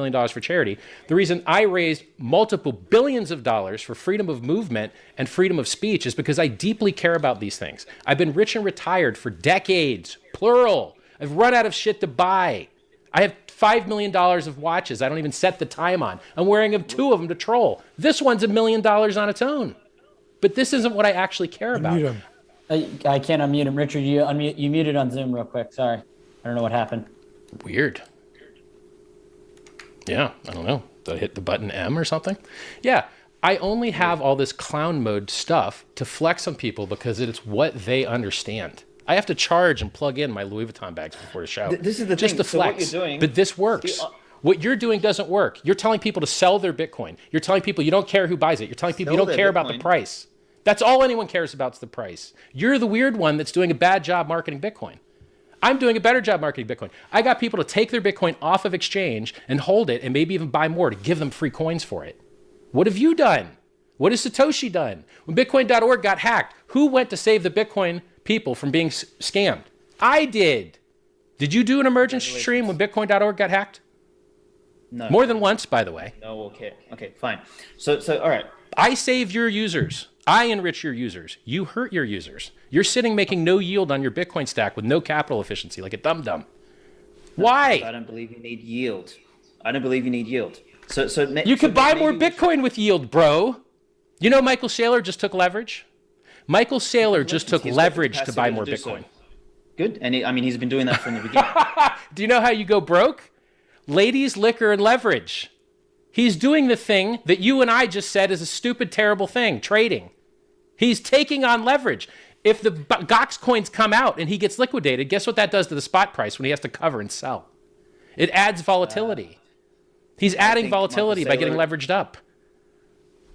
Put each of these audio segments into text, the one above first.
$1 million for charity. The reason I raised multiple billions of dollars for freedom of movement and freedom of speech is because I deeply care about these things. I've been rich and retired for decades, plural. I've run out of shit to buy. I have $5 million of watches I don't even set the time on. I'm wearing two of them to troll. This one's $1 million on its own. But this isn't what I actually care about. I can't unmute him. Richard, you muted on Zoom real quick. Sorry. I don't know what happened. Weird. Yeah, I don't know. Did I hit the button M or something? Yeah, I only have all this clown mode stuff to flex on people because it's what they understand. I have to charge and plug in my Louis Vuitton bags before the show. This is the just thing. to flex. So what you're doing, but this works. What you're doing doesn't work. You're telling people to sell their Bitcoin. You're telling people you don't care who buys it. You're telling people you don't care about the price. That's all anyone cares about is the price. You're the weird one that's doing a bad job marketing Bitcoin. I'm doing a better job marketing Bitcoin. I got people to take their Bitcoin off of exchange and hold it and maybe even buy more to give them free coins for it. What have you done? What has Satoshi done? When Bitcoin.org got hacked, who went to save the Bitcoin people from being scammed? I did. Did you do an emergency stream when Bitcoin.org got hacked? No. More than once, by the way. No, okay. Okay, fine. So all right. I save your users. I enrich your users. You hurt your users. You're sitting making no yield on your Bitcoin stack with no capital efficiency, like a dum-dum. Why? I don't believe you need yield. I don't believe you need yield. So you could buy more Bitcoin with yield, bro. You know Michael Saylor just took leverage? Michael Saylor just took leverage to buy more Bitcoin. Good. And he's been doing that from the beginning. Do you know how you go broke? Ladies, liquor, and leverage. He's doing the thing that you and I just said is a stupid, terrible thing, trading. He's taking on leverage. If the Gox coins come out and he gets liquidated, guess what that does to the spot price when he has to cover and sell? It adds volatility. He's adding volatility by getting leveraged up.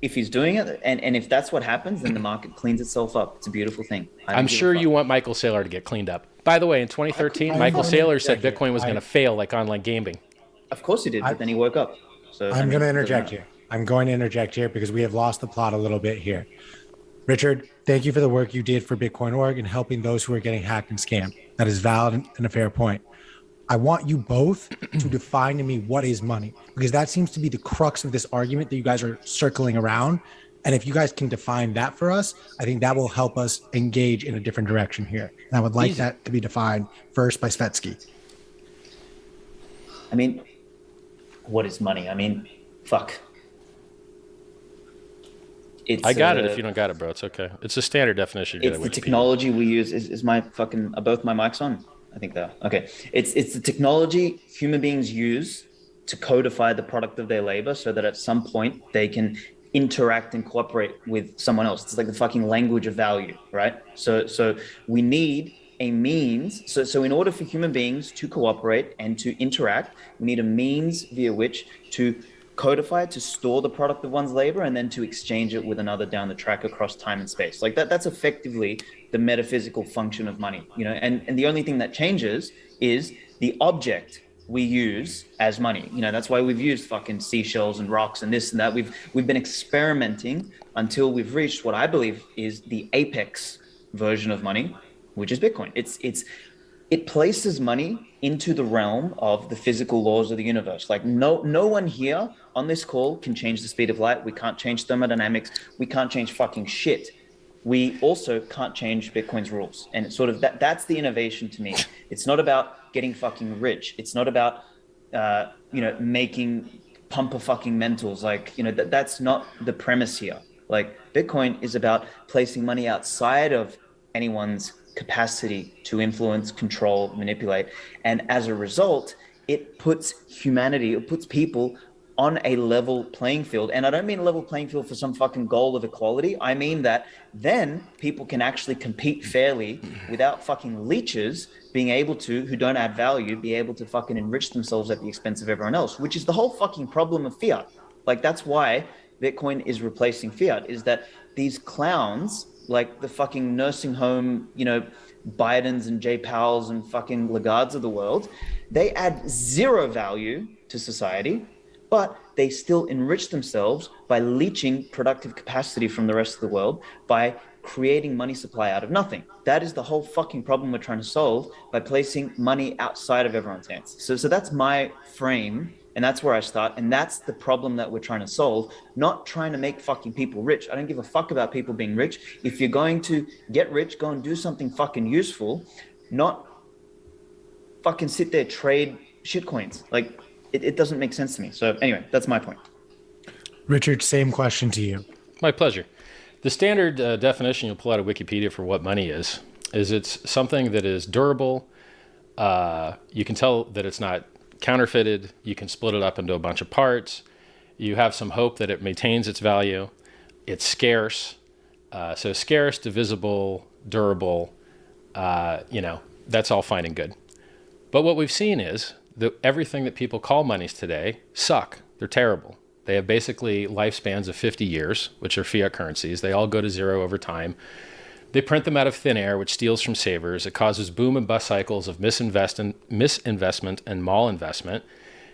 If he's doing it, and if that's what happens, then the market cleans itself up. It's a beautiful thing. I'm sure you want Michael Saylor to get cleaned up. By the way, in 2013, Michael Saylor said Bitcoin was going to fail like online gaming. Of course he did, but then he woke up. So I'm going to interject here. I'm going to interject here because we have lost the plot a little bit here. Richard, thank you for the work you did for Bitcoin.org and helping those who are getting hacked and scammed. That is valid and a fair point. I want you both to define to me what is money, because that seems to be the crux of this argument that you guys are circling around. And if you guys can define that for us, I think that will help us engage in a different direction here. And I would like that to be defined first by Svetsky. I mean, what is money? I mean, fuck. I got it if you don't got it, bro. It's okay. It's a standard definition. It's the technology we use. Is my fucking, are both my mics on? I think they're okay. It's the technology human beings use to codify the product of their labor so that at some point they can interact and cooperate with someone else. It's like the fucking language of value, right? So we need a means. So in order for human beings to cooperate and to interact, we need a means via which to codify, to store the product of one's labor, and then to exchange it with another down the track across time and space. Like that's effectively the metaphysical function of money, and the only thing that changes is the object we use as money. That's why we've used fucking seashells and rocks and this and that. We've been experimenting until we've reached what I believe is the apex version of money, which is Bitcoin. It places money into the realm of the physical laws of the universe. Like no one here on this call can change the speed of light. We can't change thermodynamics. We can't change fucking shit. We also can't change Bitcoin's rules. And it's sort of that's the innovation to me. It's not about getting fucking rich. It's not about, making pumper fucking mentals. Like, that's not the premise here. Like Bitcoin is about placing money outside of anyone's capacity to influence, control, manipulate. And as a result, it puts people on a level playing field. And I don't mean a level playing field for some fucking goal of equality. I mean that then people can actually compete fairly without fucking leeches being able to, who don't add value, be able to fucking enrich themselves at the expense of everyone else, which is the whole fucking problem of fiat. Like that's why Bitcoin is replacing fiat, is that these clowns, like the fucking nursing home, Bidens and Jay Powells and fucking Lagardes of the world, they add zero value to society, but they still enrich themselves by leeching productive capacity from the rest of the world, by creating money supply out of nothing. That is the whole fucking problem we're trying to solve by placing money outside of everyone's hands. So that's my frame And that's where I start. And that's the problem that we're trying to solve, not trying to make fucking people rich. I don't give a fuck about people being rich. If you're going to get rich, go and do something fucking useful, not fucking sit there, trade shitcoins. Like, it doesn't make sense to me. So anyway, that's my point. Richard, same question to you. My pleasure. The standard definition you'll pull out of Wikipedia for what money is it's something that is durable. You can tell that it's not counterfeited. You can split it up into a bunch of parts. You have some hope that it maintains its value. It's scarce. So scarce, divisible, durable, that's all fine and good. But what we've seen is that everything that people call monies today suck. They're terrible. They have basically lifespans of 50 years, which are fiat currencies. They all go to zero over time. They print them out of thin air, which steals from savers. It causes boom and bust cycles of misinvestment and malinvestment.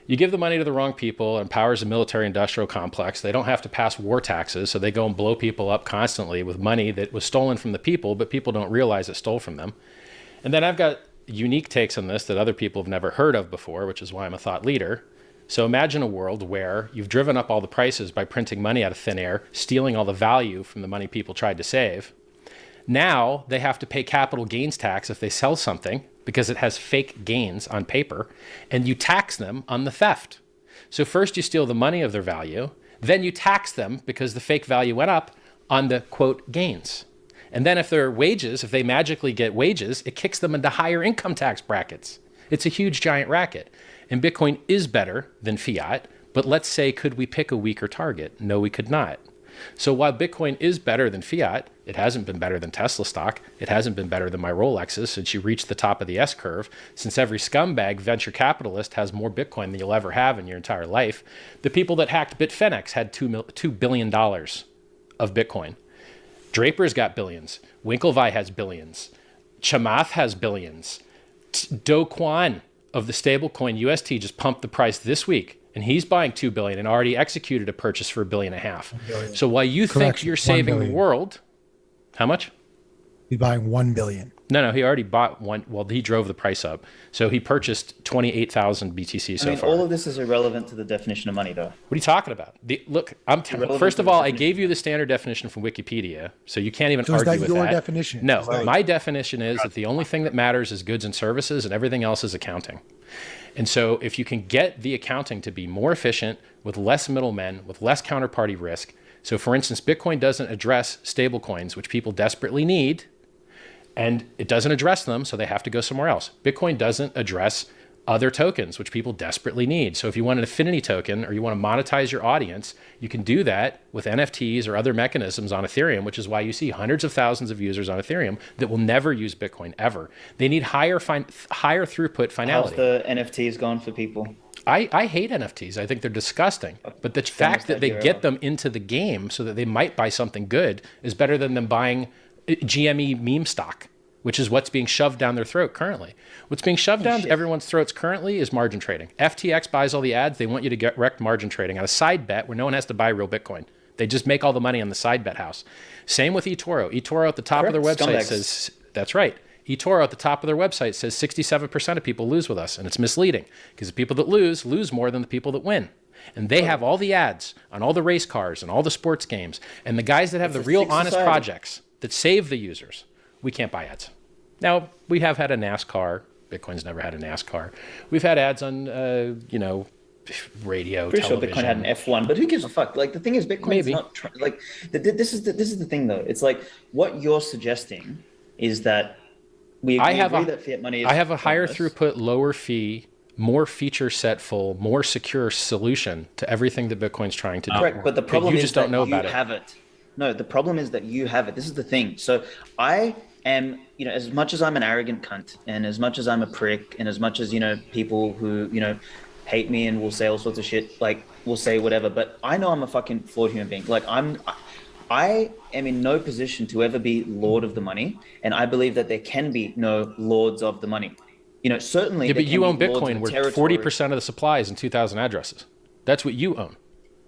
You give the money to the wrong people, it empowers a military-industrial complex. They don't have to pass war taxes, so they go and blow people up constantly with money that was stolen from the people, but people don't realize it stole from them. And then I've got unique takes on this that other people have never heard of before, which is why I'm a thought leader. So imagine a world where you've driven up all the prices by printing money out of thin air, stealing all the value from the money people tried to save. Now they have to pay capital gains tax if they sell something because it has fake gains on paper, and you tax them on the theft. So first you steal the money of their value, then you tax them because the fake value went up on the, quote, gains. And then if if they magically get wages, it kicks them into higher income tax brackets. It's a huge, giant racket. And Bitcoin is better than fiat, but let's say, could we pick a weaker target? No, we could not. So while Bitcoin is better than fiat, it hasn't been better than Tesla stock. It hasn't been better than my Rolexes since you reached the top of the S-curve. Since every scumbag venture capitalist has more Bitcoin than you'll ever have in your entire life. The people that hacked Bitfinex had $2 billion of Bitcoin. Draper's got billions. Winklevi has billions. Chamath has billions. Do Kwon of the stablecoin UST just pumped the price this week, and he's buying $2 billion and already executed a purchase for $1.5 billion. So while you think you're saving the world, how much? He's buying $1 billion. No, he already bought one. Well, he drove the price up. So he purchased 28,000 BTC so far. All of this is irrelevant to the definition of money, though. What are you talking about? First of all, I gave you the standard definition from Wikipedia, so you can't even argue with that. So is that your definition? No, my definition is that the only thing that matters is goods and services, and everything else is accounting. And so if you can get the accounting to be more efficient, with less middlemen, with less counterparty risk. So for instance, Bitcoin doesn't address stablecoins, which people desperately need, and it doesn't address them, so they have to go somewhere else. Bitcoin doesn't address other tokens, which people desperately need. So if you want an affinity token or you want to monetize your audience, you can do that with NFTs or other mechanisms on Ethereum, which is why you see hundreds of thousands of users on Ethereum that will never use Bitcoin ever. They need higher throughput finality. How's the NFTs going for people? I hate NFTs. I think they're disgusting. But the fact that they get them into the game so that they might buy something good is better than them buying GME meme stock, which is what's being shoved down their throat currently. What's being shoved down everyone's throats currently is margin trading. FTX buys all the ads. They want you to get wrecked margin trading on a side bet where no one has to buy real Bitcoin. They just make all the money on the side bet house. Same with eToro. eToro at the top of their website says, that's right. eToro at the top of their website says 67% of people lose with us. And it's misleading because the people that lose more than the people that win. And they have all the ads on all the race cars and all the sports games. And the guys that have the real honest projects that save the users, we can't buy ads. Now, we have had a NASCAR. Bitcoin's never had a NASCAR. We've had ads on, radio, Pretty television. sure Bitcoin had an F1, but who gives a fuck? Like, the thing is, Bitcoin's not this is the thing, though. It's like what you're suggesting is that we agree that fiat money is I have a higher throughput, lower fee, more feature set full, more secure solution to everything that Bitcoin's trying to do. Correct, but the problem is that you have it. No, the problem is that you have it. This is the thing. So I am, as much as I'm an arrogant cunt, and as much as I'm a prick, and as much as, people who, hate me and will say all sorts of shit, like, will say whatever, but I know I'm a fucking flawed human being. Like, I am in no position to ever be lord of the money, and I believe that there can be no lords of the money. Certainly. Yeah, but you own Bitcoin where 40% of the supply is in 2,000 addresses. That's what you own.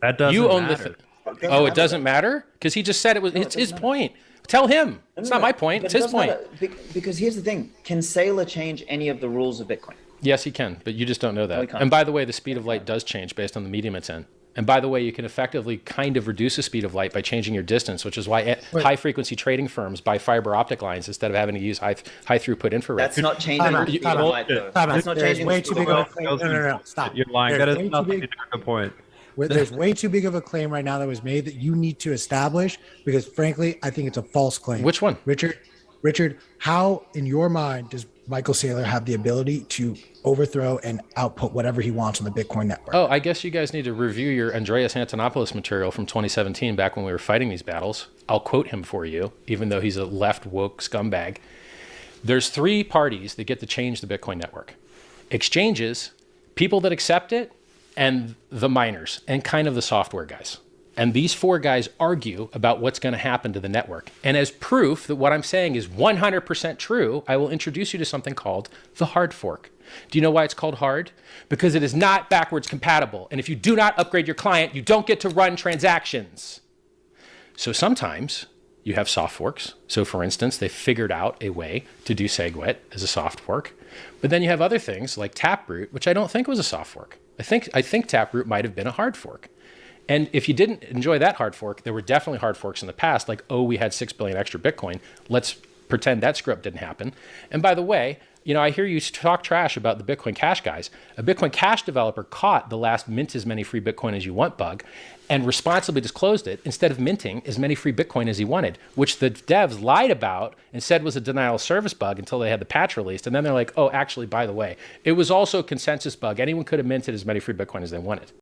That doesn't matter. It doesn't matter? Because he just said it was. It's his point. Tell him. It's not my point. It's his point. Because here's the thing: can Saylor change any of the rules of Bitcoin? Yes, he can, but you just don't know that. he can't. And by the way, the speed of light does change based on the medium it's in. And by the way, you can effectively kind of reduce the speed of light by changing your distance, which is why high-frequency trading firms buy fiber optic lines instead of having to use high-throughput infrared. That's not changing the speed of light, though. That's not There's changing way the too speed big of of a light. claim. No. Stop. You're lying. There's That way is not too the big- point. There's way too big of a claim right now that was made that you need to establish because, frankly, I think it's a false claim. Which one? Richard, how in your mind does Michael Saylor have the ability to overthrow and output whatever he wants on the Bitcoin network? Oh, I guess you guys need to review your Andreas Antonopoulos material from 2017, back when we were fighting these battles. I'll quote him for you, even though he's a left woke scumbag. There's 3 parties that get to change the Bitcoin network: exchanges, people that accept it, and the miners, and kind of the software guys. And these 4 guys argue about what's going to happen to the network. And as proof that what I'm saying is 100% true, I will introduce you to something called the hard fork. Do you know why it's called hard? Because it is not backwards compatible. And if you do not upgrade your client, you don't get to run transactions. So sometimes you have soft forks. So for instance, they figured out a way to do SegWit as a soft fork. But then you have other things like Taproot, which I don't think was a soft fork. I think Taproot might have been a hard fork. And if you didn't enjoy that hard fork, there were definitely hard forks in the past, like, oh, we had 6 billion extra Bitcoin. Let's pretend that script didn't happen. And by the way, I hear you talk trash about the Bitcoin Cash guys. A Bitcoin Cash developer caught the last mint as many free Bitcoin as you want bug and responsibly disclosed it instead of minting as many free Bitcoin as he wanted, which the devs lied about and said was a denial of service bug until they had the patch released. And then they're like, oh, actually, by the way, it was also a consensus bug. Anyone could have minted as many free Bitcoin as they wanted.